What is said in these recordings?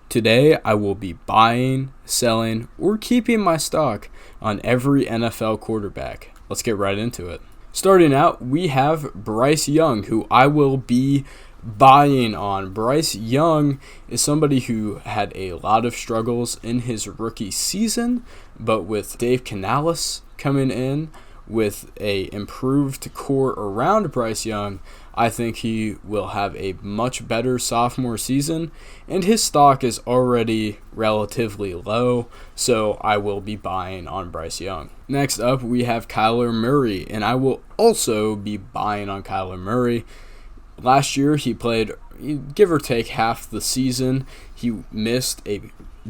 Today, I will be buying, selling, or keeping my stock on every NFL quarterback. Let's get right into it. Starting out, we have Bryce Young, who I will be buying on. Bryce Young is somebody who had a lot of struggles in his rookie season, but with Dave Canales coming in with a improved core around Bryce Young, I think he will have a much better sophomore season, and his stock is already relatively low, so I will be buying on Bryce Young. Next up, we have Kyler Murray, and I will also be buying on Kyler Murray. Last year, he played, give or take, half the season. He missed a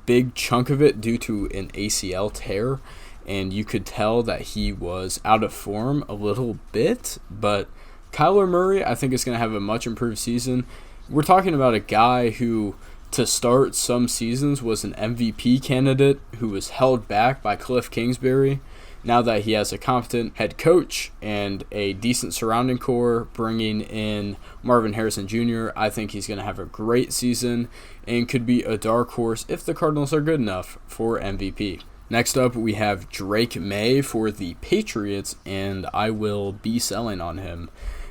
big chunk of it due to an ACL tear, and you could tell that he was out of form a little bit, but Kyler Murray, I think, is going to have a much improved season. We're talking about a guy who, to start some seasons, was an MVP candidate who was held back by Cliff Kingsbury. Now that he has a competent head coach and a decent surrounding core, bringing in Marvin Harrison Jr., I think he's going to have a great season and could be a dark horse if the Cardinals are good enough for MVP. Next up, we have Drake May for the Patriots, and I will be selling on him.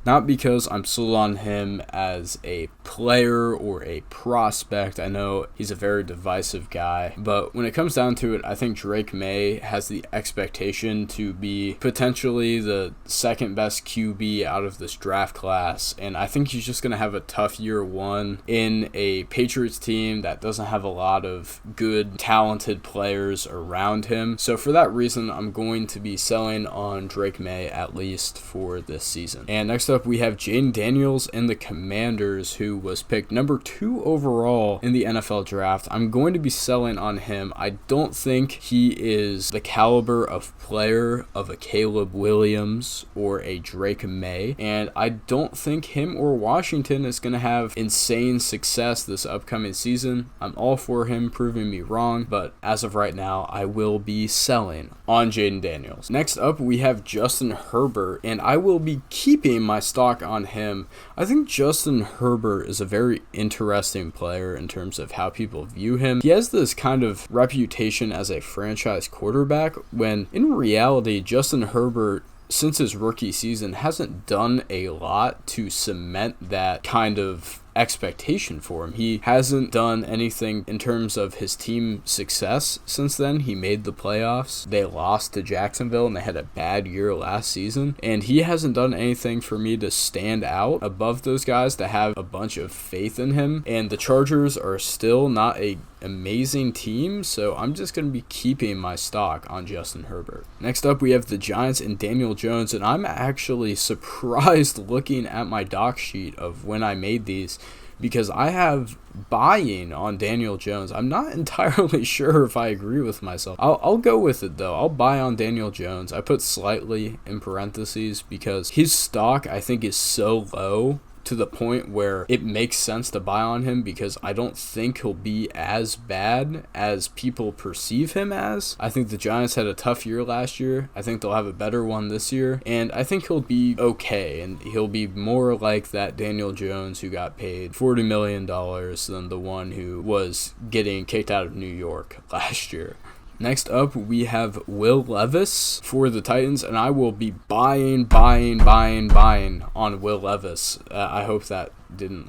Not because I'm sold on him as a player or a prospect. I know he's a very divisive guy. But when it comes down to it, I think Drake May has the expectation to be potentially the second best QB out of this draft class. And I think he's just going to have a tough year one in a Patriots team that doesn't have a lot of good, talented players around him. So for that reason, I'm going to be selling on Drake May at least for this season. And next up, we have Jaden Daniels in the Commanders, who was picked number 2 overall in the NFL draft. I'm going to be selling on him. I don't think he is the caliber of player of a Caleb Williams or a Drake May, and I don't think him or Washington is going to have insane success this upcoming season. I'm all for him proving me wrong, but as of right now, I will be selling on Jaden Daniels. Next up, we have Justin Herbert, and I will be keeping my stock on him. I think Justin Herbert is a very interesting player in terms of how people view him. He has this kind of reputation as a franchise quarterback, when in reality, Justin Herbert, since his rookie season, hasn't done a lot to cement that kind of expectation for him. He hasn't done anything in terms of his team success since then. He made the playoffs. They lost to Jacksonville and they had a bad year last season. And he hasn't done anything for me to stand out above those guys, to have a bunch of faith in him. And the Chargers are still not a amazing team, so I'm just going to be keeping my stock on Justin Herbert. Next up, we have the Giants and Daniel Jones, and I'm actually surprised looking at my doc sheet of when I made these, because I have buying on Daniel Jones. I'm not entirely sure if I agree with myself. I'll go with it, though. I'll buy on Daniel Jones. I put slightly in parentheses because his stock, I think, is so low to the point where it makes sense to buy on him, because I don't think he'll be as bad as people perceive him as. I think the Giants had a tough year last year. I think they'll have a better one this year, and I think he'll be okay, and he'll be more like that Daniel Jones who got paid $40 million than the one who was getting kicked out of New York last year. Next up, we have Will Levis for the Titans, and I will be buying on Will Levis. I hope that didn't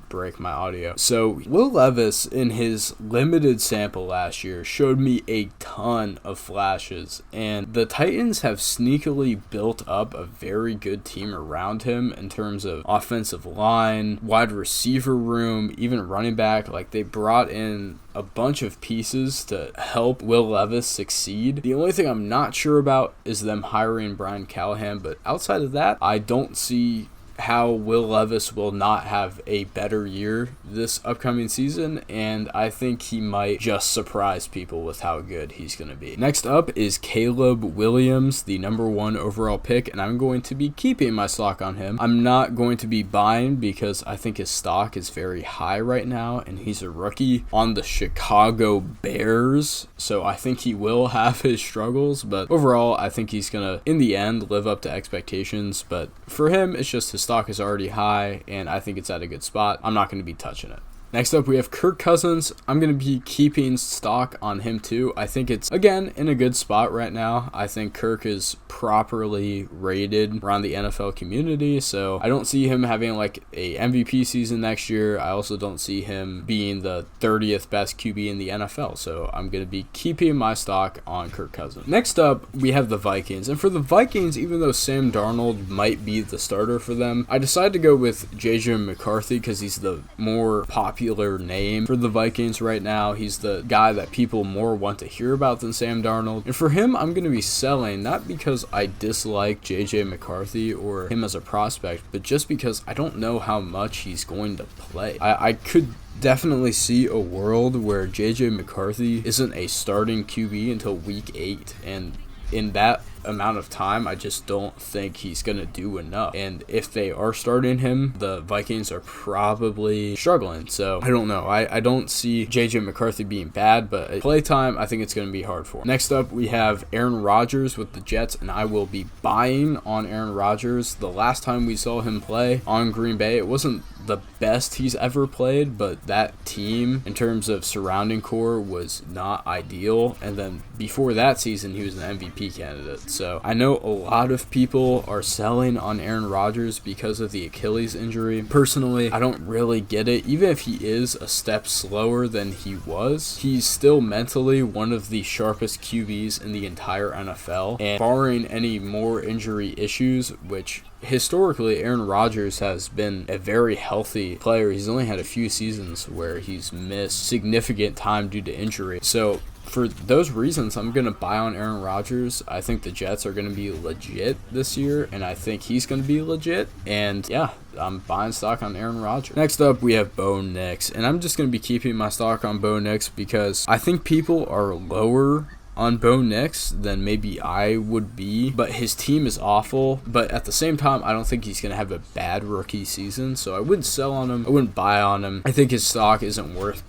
break my audio. So Will Levis, in his limited sample last year, showed me a ton of flashes, and the Titans have sneakily built up a very good team around him in terms of offensive line, wide receiver room, even running back. They brought in a bunch of pieces to help Will Levis succeed. The only thing I'm not sure about is them hiring Brian Callahan, but outside of that, I don't see how Will Levis will not have a better year this upcoming season, and I think he might just surprise people with how good he's going to be. Next up is Caleb Williams, the number 1 overall pick, and I'm going to be keeping my stock on him. I'm not going to be buying because I think his stock is very high right now, and he's a rookie on the Chicago Bears, so I think he will have his struggles, but overall, I think he's going to, in the end, live up to expectations. But for him, it's just his stock is already high, and I think it's at a good spot. I'm not going to be touching it. Next up, we have Kirk Cousins. I'm going to be keeping stock on him too. I think it's, again, in a good spot right now. I think Kirk is properly rated around the NFL community, so I don't see him having like a MVP season next year. I also don't see him being the 30th best QB in the NFL, so I'm going to be keeping my stock on Kirk Cousins. Next up, we have the Vikings, and for the Vikings, even though Sam Darnold might be the starter for them, I decided to go with JJ McCarthy because he's the more popular name for the Vikings right now. He's the guy that people more want to hear about than Sam Darnold, and for him, I'm going to be selling, not because I dislike JJ McCarthy or him as a prospect, but just because I don't know how much he's going to play. I could definitely see a world where JJ McCarthy isn't a starting QB until week 8, and in that amount of time, I just don't think he's going to do enough. And if they are starting him, the Vikings are probably struggling. So I don't know. I don't see JJ McCarthy being bad, but playtime, I think it's going to be hard for him. Next up, we have Aaron Rodgers with the Jets, and I will be buying on Aaron Rodgers. The last time we saw him play on Green Bay, it wasn't the best he's ever played, but that team in terms of surrounding core was not ideal. And then before that season, he was an MVP candidate. So I know a lot of people are selling on Aaron Rodgers because of the Achilles injury. Personally, I don't really get it. Even if he is a step slower than he was, he's still mentally one of the sharpest QBs in the entire NFL. And barring any more injury issues, which historically, Aaron Rodgers has been a very healthy player. He's only had a few seasons where he's missed significant time due to injury. So for those reasons, I'm going to buy on Aaron Rodgers. I think the Jets are going to be legit this year, and I think he's going to be legit. And yeah, I'm buying stock on Aaron Rodgers. Next up, we have Bo Nix, and I'm just going to be keeping my stock on Bo Nix because I think people are lower on Bo Nix than maybe I would be, but his team is awful. But at the same time, I don't think he's going to have a bad rookie season, so I wouldn't sell on him. I wouldn't buy on him. I think his stock isn't worth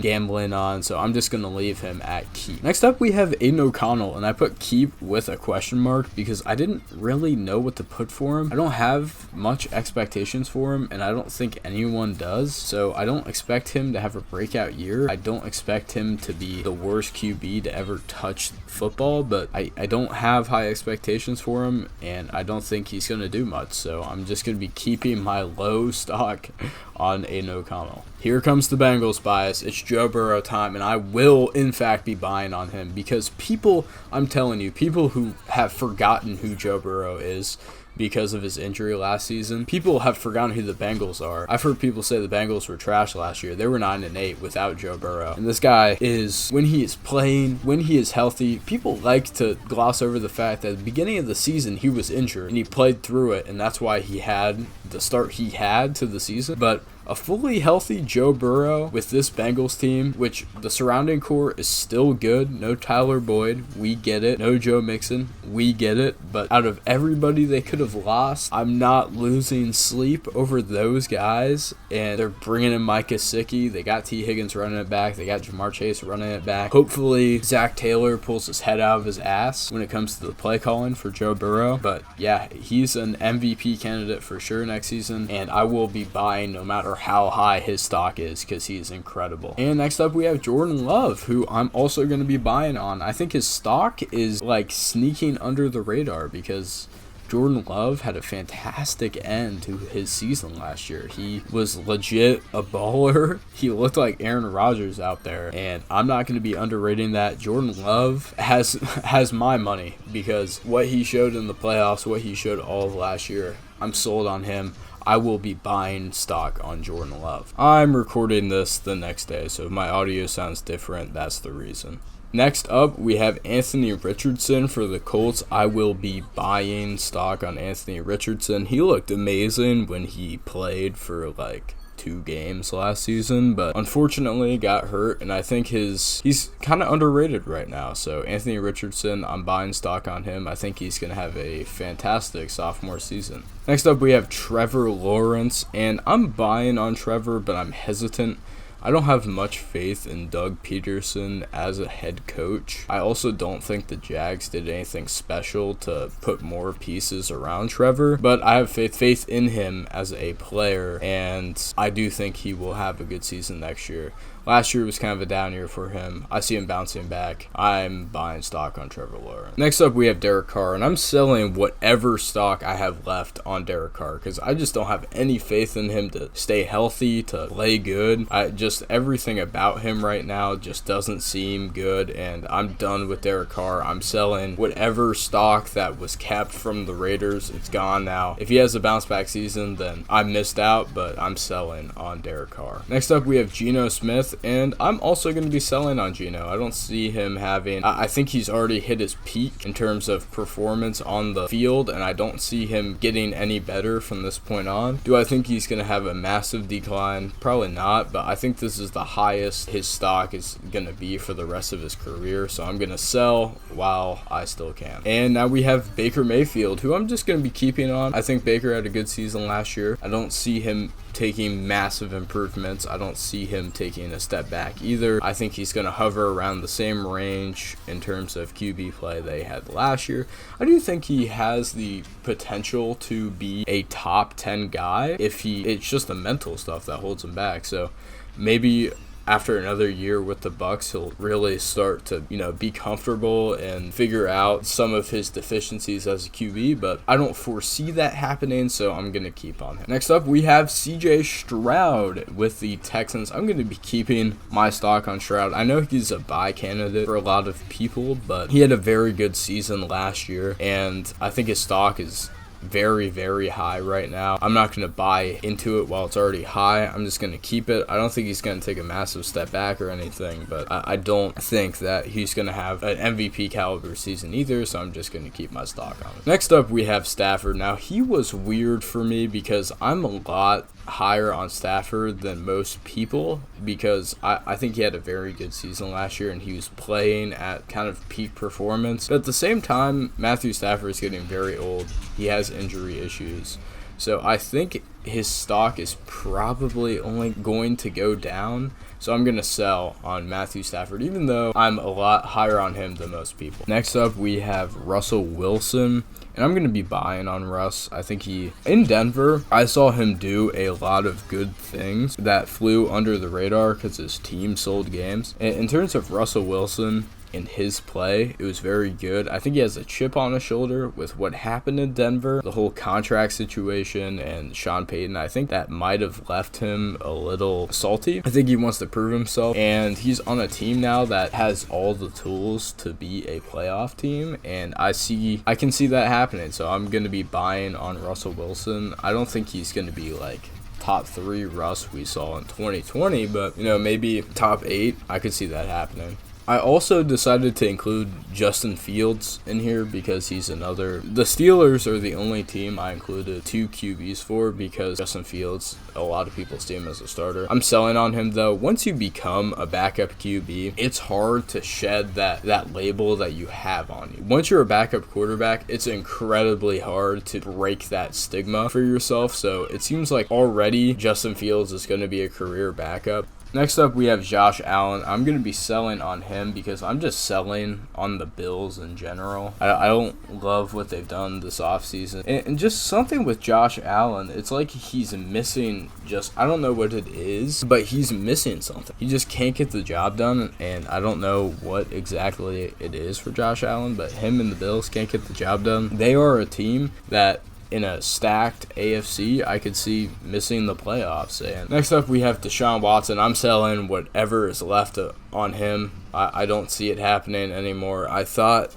gambling on, so I'm just going to leave him at keep. Next up, we have Aiden O'Connell, and I put keep with a question mark because I didn't really know what to put for him. I don't have much expectations for him, and I don't think anyone does, so I don't expect him to have a breakout year. I don't expect him to be the worst QB to ever touch football, but I don't have high expectations for him, and I don't think he's going to do much, so I'm just going to be keeping my low stock on Aiden O'Connell. Here comes the Bengals bias. It's Joe Burrow time, and I will in fact be buying on him because people, I'm telling you, people who have forgotten who Joe Burrow is because of his injury last season. People have forgotten who the Bengals are. I've heard people say the Bengals were trash last year. They were 9-8 without Joe Burrow. And this guy is, when he is playing, when he is healthy, people like to gloss over the fact that at the beginning of the season he was injured and he played through it, and that's why he had the start he had to the season. But a fully healthy Joe Burrow with this Bengals team, which the surrounding core is still good. No Tyler Boyd, we get it. No Joe Mixon, we get it. But out of everybody they could have lost, I'm not losing sleep over those guys. And they're bringing in Mike Gesicki. They got T. Higgins running it back. They got Jamar Chase running it back. Hopefully Zach Taylor pulls his head out of his ass when it comes to the play calling for Joe Burrow. But yeah, he's an MVP candidate for sure next season. And I will be buying no matter how high his stock is because he is incredible. And next up we have Jordan Love, who I'm also going to be buying on. I think his stock is like sneaking under the radar because Jordan Love had a fantastic end to his season last year. He was legit a baller. He looked like Aaron Rodgers out there, and I'm not going to be underrating that. Jordan Love has my money because what he showed in the playoffs, what he showed all of last year, I'm sold on him. I will be buying stock on Jordan Love. I'm recording this the next day, so if my audio sounds different, that's the reason. Next up, we have Anthony Richardson for the Colts. I will be buying stock on Anthony Richardson. He looked amazing when he played for like 2 games last season, but unfortunately got hurt, and I think he's kind of underrated right now. So Anthony Richardson, I'm buying stock on him. I think he's going to have a fantastic sophomore season. Next up, we have Trevor Lawrence, and I'm buying on Trevor, but I'm hesitant. I don't have much faith in Doug Peterson as a head coach. I also don't think the Jags did anything special to put more pieces around Trevor, but I have faith in him as a player, and I do think he will have a good season next year. Last year was kind of a down year for him. I see him bouncing back. I'm buying stock on Trevor Lawrence. Next up, we have Derek Carr, and I'm selling whatever stock I have left on Derek Carr because I just don't have any faith in him to stay healthy, to play good. Everything about him right now just doesn't seem good, and I'm done with Derek Carr. I'm selling whatever stock that was kept from the Raiders. It's gone now. If he has a bounce back season, then I missed out, but I'm selling on Derek Carr. Next up, we have Geno Smith. And I'm also going to be selling on Geno. I don't see him having... I think he's already hit his peak in terms of performance on the field, and I don't see him getting any better from this point on. Do I think he's going to have a massive decline? Probably not, but I think this is the highest his stock is going to be for the rest of his career, so I'm going to sell while I still can. And now we have Baker Mayfield, who I'm just going to be keeping on. I think Baker had a good season last year. I don't see him taking massive improvements. I don't see him taking a step back either. I think he's going to hover around the same range in terms of QB play they had last year. I do think he has the potential to be a top 10 guy it's just the mental stuff that holds him back. So maybe after another year with the Bucs, he'll really start to, be comfortable and figure out some of his deficiencies as a QB, but I don't foresee that happening, so I'm going to keep on him. Next up, we have CJ Stroud with the Texans. I'm going to be keeping my stock on Stroud. I know he's a buy candidate for a lot of people, but he had a very good season last year, and I think his stock is very, very high right now. I'm not going to buy into it while it's already high. I'm just going to keep it. I don't think he's going to take a massive step back or anything, but I don't think that he's going to have an MVP caliber season either, so I'm just going to keep my stock on it. Next up, we have Stafford. Now, he was weird for me because I'm a lot higher on Stafford than most people because I think he had a very good season last year and he was playing at kind of peak performance. But at the same time, Matthew Stafford is getting very old. He has injury issues. So I think his stock is probably only going to go down. So I'm going to sell on Matthew Stafford, even though I'm a lot higher on him than most people. Next up, we have Russell Wilson. And I'm going to be buying on Russ. I think in Denver, I saw him do a lot of good things that flew under the radar because his team sold games. In terms of Russell Wilson, in his play, it was very good. I think he has a chip on his shoulder with what happened in Denver, the whole contract situation, and Sean Payton. I think that might have left him a little salty. I think he wants to prove himself, and he's on a team now that has all the tools to be a playoff team, and I can see that happening, so I'm going to be buying on Russell Wilson. I don't think he's going to be like top 3 Russ we saw in 2020, but maybe top 8. I could see that happening. I also decided to include Justin Fields in here because he's another. The Steelers are the only team I included 2 QBs for because Justin Fields, a lot of people see him as a starter. I'm selling on him though. Once you become a backup QB, it's hard to shed that label that you have on you. Once you're a backup quarterback, it's incredibly hard to break that stigma for yourself. So it seems like already Justin Fields is going to be a career backup. Next up, we have Josh Allen. I'm going to be selling on him because I'm just selling on the Bills in general. I don't love what they've done this offseason. And just something with Josh Allen, it's like he's missing I don't know what it is, but he's missing something. He just can't get the job done, and I don't know what exactly it is for Josh Allen, but him and the Bills can't get the job done. They are a team that in a stacked AFC, I could see missing the playoffs. And next up, we have Deshaun Watson. I'm selling whatever is left on him. I don't see it happening anymore. I thought,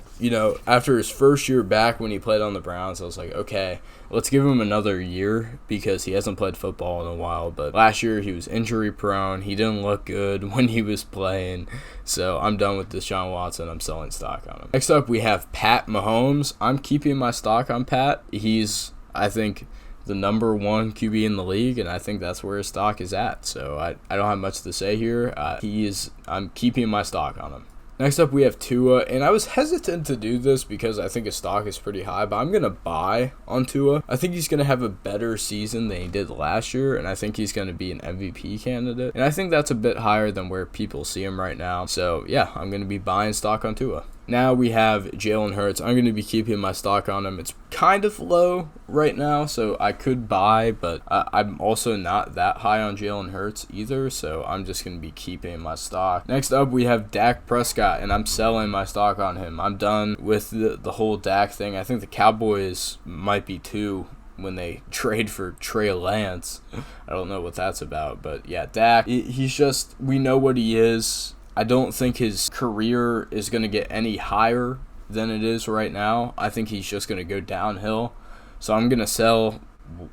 after his first year back when he played on the Browns, I was like, okay, let's give him another year because he hasn't played football in a while. But last year, he was injury prone. He didn't look good when he was playing. So I'm done with Deshaun Watson. I'm selling stock on him. Next up, we have Pat Mahomes. I'm keeping my stock on Pat. He's, I think, the number 1 QB in the league, and I think that's where his stock is at. So I don't have much to say here. I'm keeping my stock on him. Next up, we have Tua, and I was hesitant to do this because I think his stock is pretty high, but I'm going to buy on Tua. I think he's going to have a better season than he did last year, and I think he's going to be an MVP candidate, and I think that's a bit higher than where people see him right now. So, yeah, I'm going to be buying stock on Tua. Now we have Jalen Hurts. I'm going to be keeping my stock on him. It's kind of low right now, so I could buy, but I'm also not that high on Jalen Hurts either, so I'm just going to be keeping my stock. Next up, we have Dak Prescott, and I'm selling my stock on him. I'm done with the whole Dak thing. I think the Cowboys might be too when they trade for Trey Lance. I don't know what that's about, but yeah, Dak, he's just, we know what he is. I don't think his career is going to get any higher than it is right now. I think he's just going to go downhill. So I'm going to sell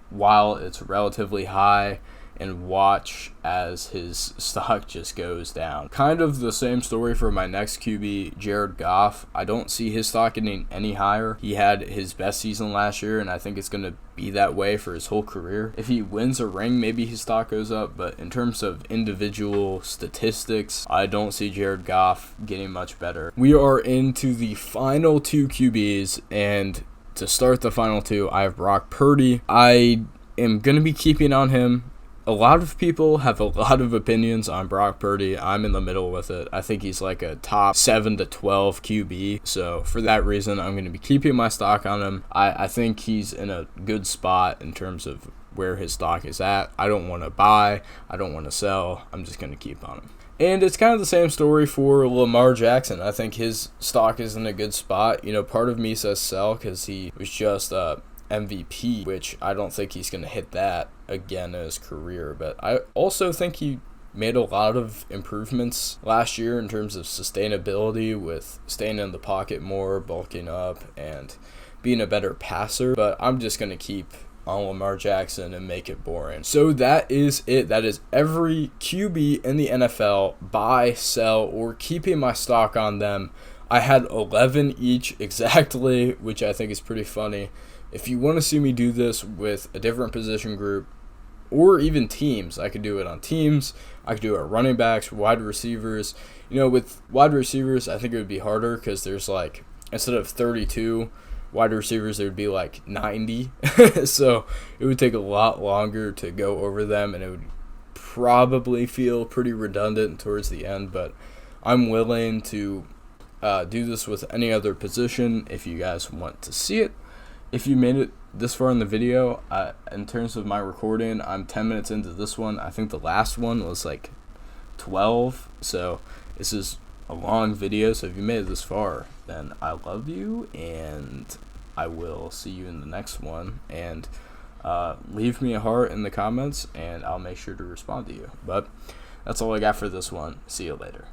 while it's relatively high and watch as his stock just goes down. Kind of the same story for my next QB, Jared Goff. I don't see his stock getting any higher. He had his best season last year, and I think it's going to be that way for his whole career. If he wins a ring, maybe his stock goes up, but in terms of individual statistics, I don't see Jared Goff getting much better. We are into the final two QBs, and to start the final two, I have Brock Purdy. I am going to be keeping on him. A lot of people have a lot of opinions on Brock Purdy. I'm in the middle with it. I think he's like a top 7 to 12 QB. So for that reason, I'm going to be keeping my stock on him. I think he's in a good spot in terms of where his stock is at. I don't want to buy. I don't want to sell. I'm just going to keep on him. And it's kind of the same story for Lamar Jackson. I think his stock is in a good spot. You know, part of me says sell because he was just MVP, which I don't think he's going to hit that again in his career. But I also think he made a lot of improvements last year in terms of sustainability with staying in the pocket more, bulking up, and being a better passer. But I'm just going to keep on Lamar Jackson and make it boring. So that is it. That is every QB in the NFL, buy, sell, or keeping my stock on them. I had 11 each exactly, which I think is pretty funny. If you want to see me do this with a different position group or even teams, I could do it on teams. I could do it at running backs, wide receivers. You know, with wide receivers, I think it would be harder because there's like, instead of 32 wide receivers, there would be like 90. So it would take a lot longer to go over them, and it would probably feel pretty redundant towards the end. But I'm willing to do this with any other position if you guys want to see it. If you made it this far in the video, in terms of my recording, I'm 10 minutes into this one. I think the last one was like 12, so this is a long video. So if you made it this far, then I love you, and I will see you in the next one. And leave me a heart in the comments, and I'll make sure to respond to you. But that's all I got for this one. See you later.